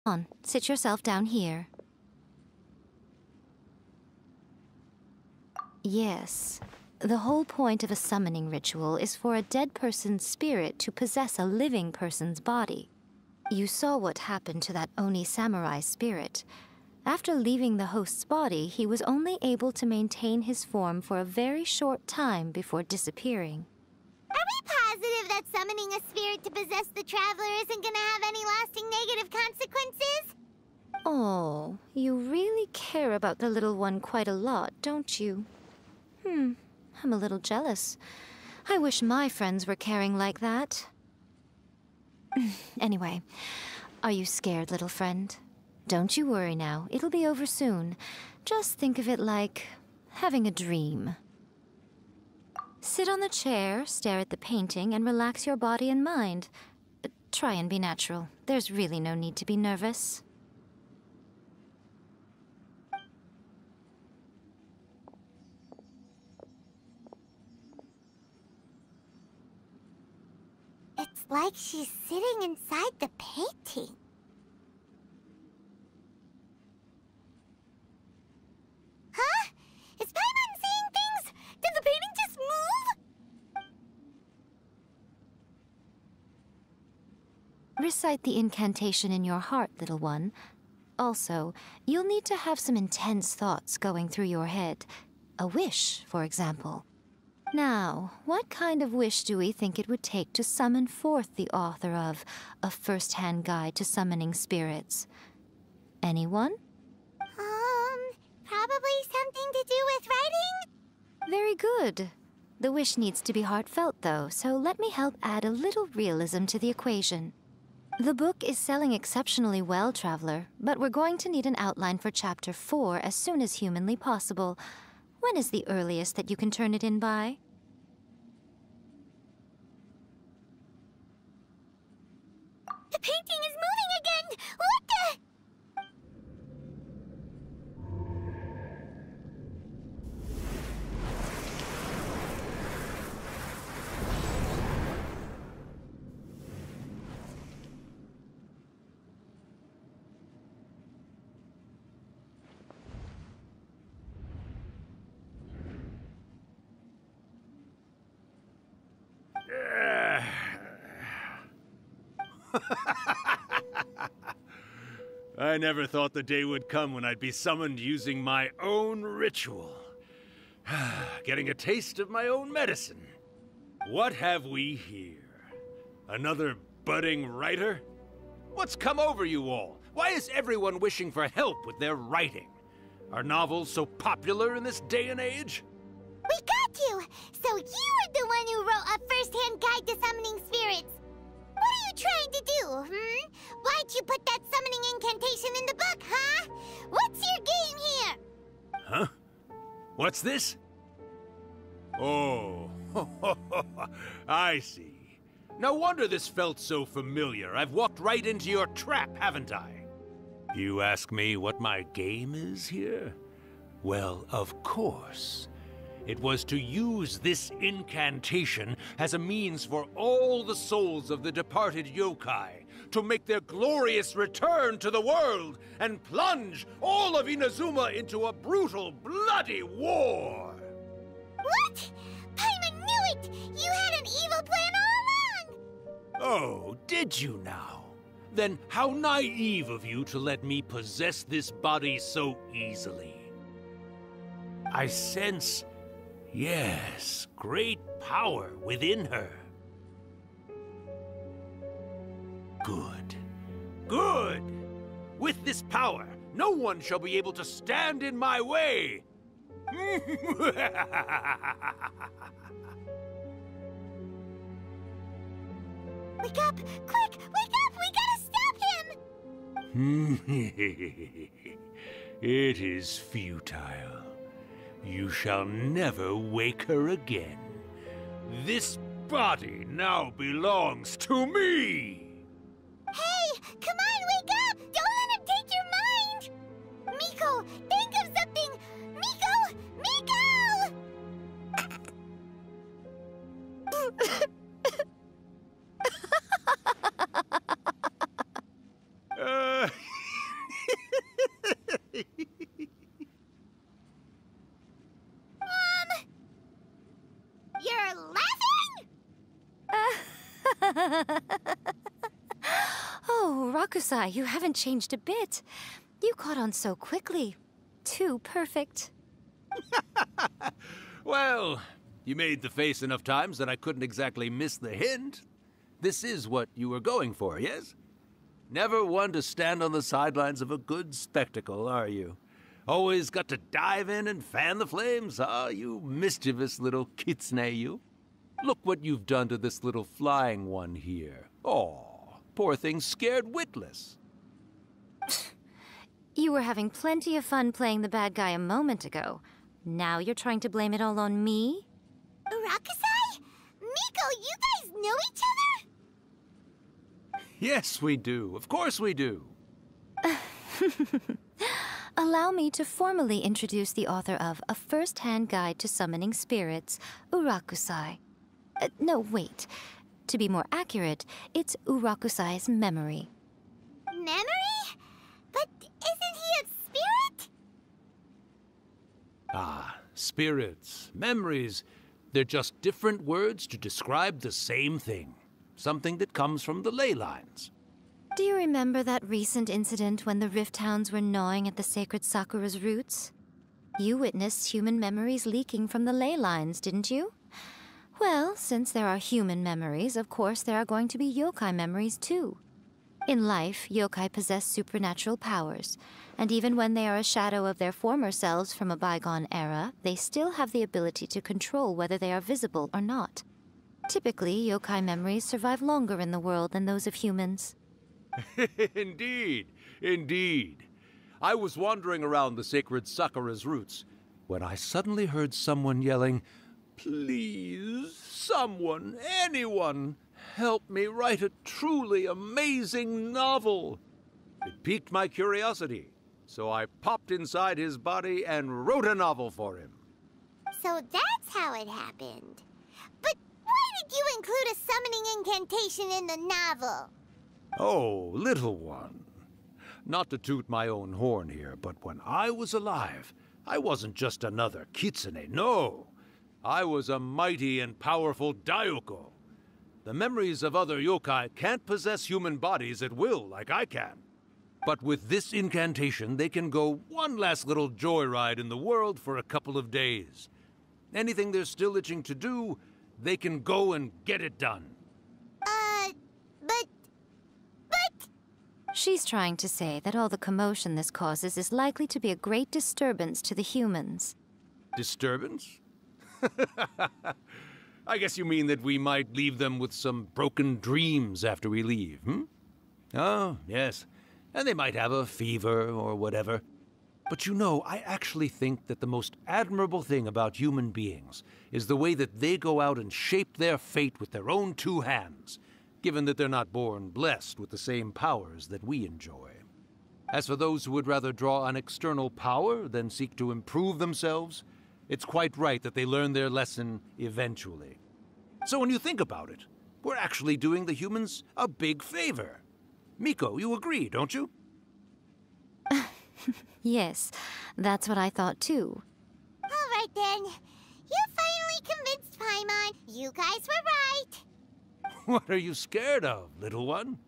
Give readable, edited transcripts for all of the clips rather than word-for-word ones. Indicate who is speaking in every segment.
Speaker 1: On, sit yourself down here. Yes. The whole point of a summoning ritual is for a dead person's spirit to possess a living person's body. You saw what happened to that Oni samurai spirit. After leaving the host's body, he was only able to maintain his form for a very short time before disappearing.
Speaker 2: Are we positive that summoning a spirit to possess the traveler isn't gonna have any lasting negative consequences?
Speaker 1: Oh, you really care about the little one quite a lot, don't you? I'm a little jealous. I wish my friends were caring like that. Anyway, are you scared, little friend? Don't you worry now, it'll be over soon. Just think of it like having a dream. Sit on the chair, stare at the painting, and relax your body and mind. Try and be natural. There's really no need to be nervous.
Speaker 2: It's like she's sitting inside the painting. Huh? Is Paimon seeing things? Did the painting just move?
Speaker 1: Recite the incantation in your heart, little one. Also, you'll need to have some intense thoughts going through your head. A wish, for example. Now, what kind of wish do we think it would take to summon forth the author of A First-Hand Guide to Summoning Spirits? Anyone?
Speaker 2: Probably something to do with writing?
Speaker 1: Very good. The wish needs to be heartfelt, though, so let me help add a little realism to the equation. The book is selling exceptionally well, Traveler, but we're going to need an outline for Chapter 4 as soon as humanly possible. When is the earliest that you can turn it in by?
Speaker 2: The painting is moving again! What the?
Speaker 3: I never thought the day would come when I'd be summoned using my own ritual. Getting a taste of my own medicine. What have we here? Another budding writer? What's come over you all? Why is everyone wishing for help with their writing? Are novels so popular in this day and age?
Speaker 2: We got you! So you were the one who wrote A First-Hand Guide to Summoning Spirits. What are you trying to do, Why'd you put that summoning incantation in the book, huh? What's your game here?
Speaker 3: Huh? What's this? Oh, I see. No wonder this felt so familiar. I've walked right into your trap, haven't I? You ask me what my game is here? Well, of course. It was to use this incantation as a means for all the souls of the departed yokai to make their glorious return to the world and plunge all of Inazuma into a brutal, bloody war!
Speaker 2: What? Paimon knew it! You had an evil plan all along!
Speaker 3: Oh, did you now? Then how naive of you to let me possess this body so easily. I sense... yes, great power within her. Good. Good! With this power, no one shall be able to stand in my way!
Speaker 2: Wake up! Quick! Wake up! We gotta stop him!
Speaker 3: It is futile. You shall never wake her again. This body now belongs to me!
Speaker 2: Hey! Come on, wake up! Don't let him take your mind! Miko, think of something! Miko! Miko!
Speaker 1: Urakusai, you haven't changed a bit. You caught on so quickly. Too perfect.
Speaker 3: Well, you made the face enough times that I couldn't exactly miss the hint. This is what you were going for, yes? Never one to stand on the sidelines of a good spectacle, are you? Always got to dive in and fan the flames, huh? You mischievous little kitsune, you. Look what you've done to this little flying one here. Oh, poor thing scared witless.
Speaker 1: You were having plenty of fun playing the bad guy a moment ago. Now you're trying to blame it all on me?
Speaker 2: Urakusai? Miko, you guys know each other?
Speaker 3: Yes, we do. Of course we do.
Speaker 1: Allow me to formally introduce the author of A First-Hand Guide to Summoning Spirits, Urakusai. No, wait. To be more accurate, it's Urakusai's memory.
Speaker 2: Memory? But isn't he a spirit?
Speaker 3: Ah, spirits, memories. They're just different words to describe the same thing. Something that comes from the ley lines.
Speaker 1: Do you remember that recent incident when the Rift Hounds were gnawing at the sacred Sakura's roots? You witnessed human memories leaking from the ley lines, didn't you? Well, since there are human memories, of course there are going to be yokai memories too. In life, yokai possess supernatural powers, and even when they are a shadow of their former selves from a bygone era, they still have the ability to control whether they are visible or not. Typically, yokai memories survive longer in the world than those of humans.
Speaker 3: Indeed, indeed. I was wandering around the sacred Sakura's roots when I suddenly heard someone yelling, "Please, someone, anyone, help me write a truly amazing novel." It piqued my curiosity, so I popped inside his body and wrote a novel for him.
Speaker 2: So that's how it happened. But why did you include a summoning incantation in the novel?
Speaker 3: Oh, little one. Not to toot my own horn here, but when I was alive, I wasn't just another kitsune, no. I was a mighty and powerful Daiuko. The memories of other yokai can't possess human bodies at will like I can. But with this incantation, they can go one last little joyride in the world for a couple of days. Anything they're still itching to do, they can go and get it done.
Speaker 2: But...
Speaker 1: She's trying to say that all the commotion this causes is likely to be a great disturbance to the humans.
Speaker 3: Disturbance? I guess you mean that we might leave them with some broken dreams after we leave, hmm? Oh, yes. And they might have a fever or whatever. But you know, I actually think that the most admirable thing about human beings is the way that they go out and shape their fate with their own two hands, given that they're not born blessed with the same powers that we enjoy. As for those who would rather draw on external power than seek to improve themselves, it's quite right that they learn their lesson eventually. So when you think about it, we're actually doing the humans a big favor. Miko, you agree, don't you?
Speaker 1: Yes, that's what I thought too.
Speaker 2: All right then. You finally convinced Paimon. You guys were right.
Speaker 3: What are you scared of, little one?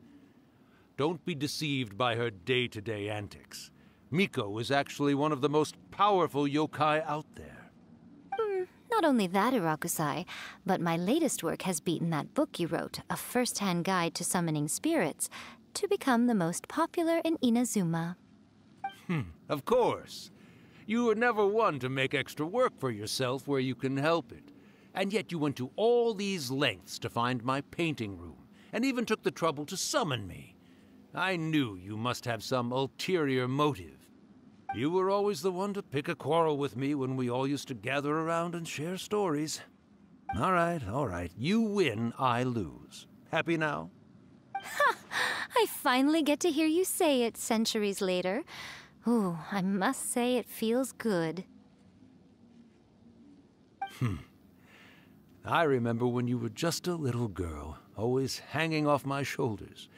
Speaker 3: Don't be deceived by her day-to-day antics. Miko is actually one of the most powerful yokai out there.
Speaker 1: Not only that, Urakusai, but my latest work has beaten that book you wrote, A First-Hand Guide to Summoning Spirits, to become the most popular in Inazuma.
Speaker 3: Of course. You were never one to make extra work for yourself where you can help it. And yet you went to all these lengths to find my painting room, and even took the trouble to summon me. I knew you must have some ulterior motive. You were always the one to pick a quarrel with me when we all used to gather around and share stories. All right. You win, I lose. Happy now?
Speaker 1: I finally get to hear you say it centuries later. Ooh, I must say it feels good.
Speaker 3: I remember when you were just a little girl, always hanging off my shoulders.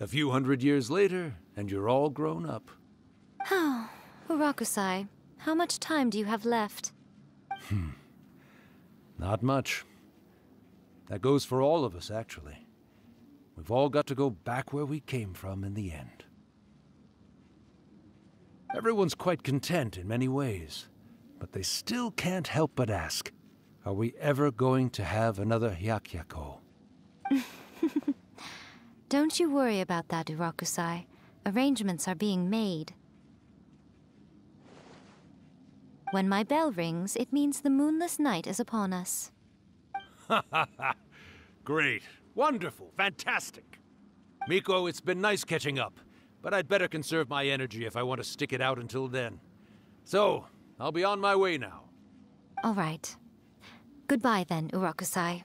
Speaker 3: A few hundred years later, and you're all grown up.
Speaker 1: Oh, Urakusai, how much time do you have left?
Speaker 3: Not much. That goes for all of us, actually. We've all got to go back where we came from in the end. Everyone's quite content in many ways, but they still can't help but ask, are we ever going to have another Hyakyako?
Speaker 1: Don't you worry about that, Urakusai. Arrangements are being made. When my bell rings, it means the moonless night is upon us.
Speaker 3: Ha ha ha! Great. Wonderful. Fantastic. Miko, it's been nice catching up, but I'd better conserve my energy if I want to stick it out until then. So, I'll be on my way now.
Speaker 1: All right. Goodbye then, Urakusai.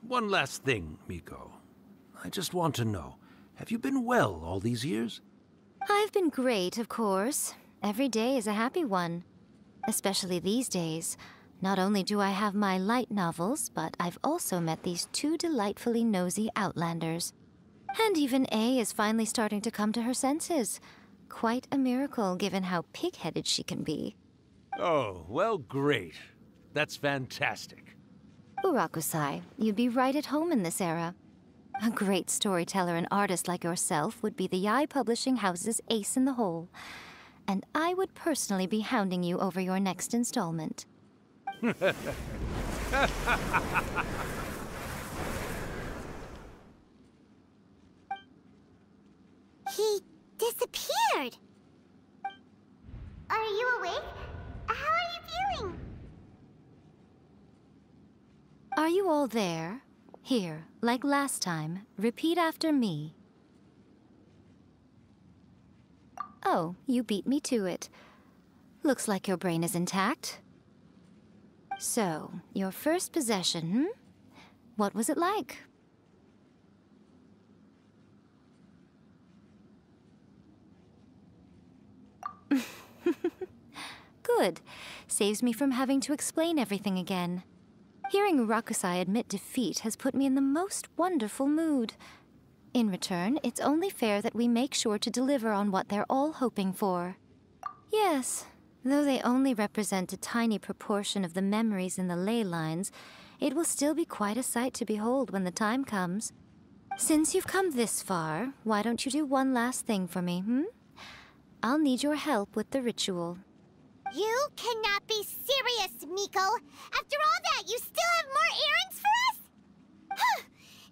Speaker 3: One last thing, Miko. I just want to know, have you been well all these years?
Speaker 1: I've been great, of course. Every day is a happy one. Especially these days. Not only do I have my light novels, but I've also met these two delightfully nosy outlanders. And even A is finally starting to come to her senses. Quite a miracle, given how pig-headed she can be.
Speaker 3: Oh, well, great. That's fantastic.
Speaker 1: Urakusai, you'd be right at home in this era. A great storyteller and artist like yourself would be the Yae Publishing House's ace in the hole. And I would personally be hounding you over your next installment.
Speaker 2: He disappeared. Are you awake? How are you feeling?
Speaker 1: Are you all there? Here, like last time, repeat after me. Oh, you beat me to it. Looks like your brain is intact. So, your first possession, What was it like? Good. Saves me from having to explain everything again. Hearing Urakusai admit defeat has put me in the most wonderful mood. In return, it's only fair that we make sure to deliver on what they're all hoping for. Yes, though they only represent a tiny proportion of the memories in the ley lines, it will still be quite a sight to behold when the time comes. Since you've come this far, why don't you do one last thing for me, I'll need your help with the ritual.
Speaker 2: You cannot be serious, Miko! After all that, you still have more errands for us?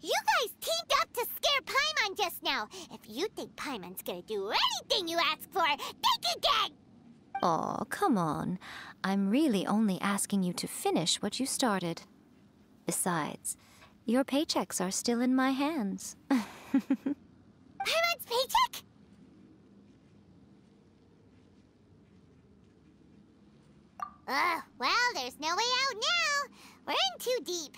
Speaker 2: You guys teamed up to scare Paimon just now. If you think Paimon's gonna do anything you ask for, think again!
Speaker 1: Aw, come on. I'm really only asking you to finish what you started. Besides, your paychecks are still in my hands.
Speaker 2: Paimon's paycheck? Well, there's no way out now. We're in too deep.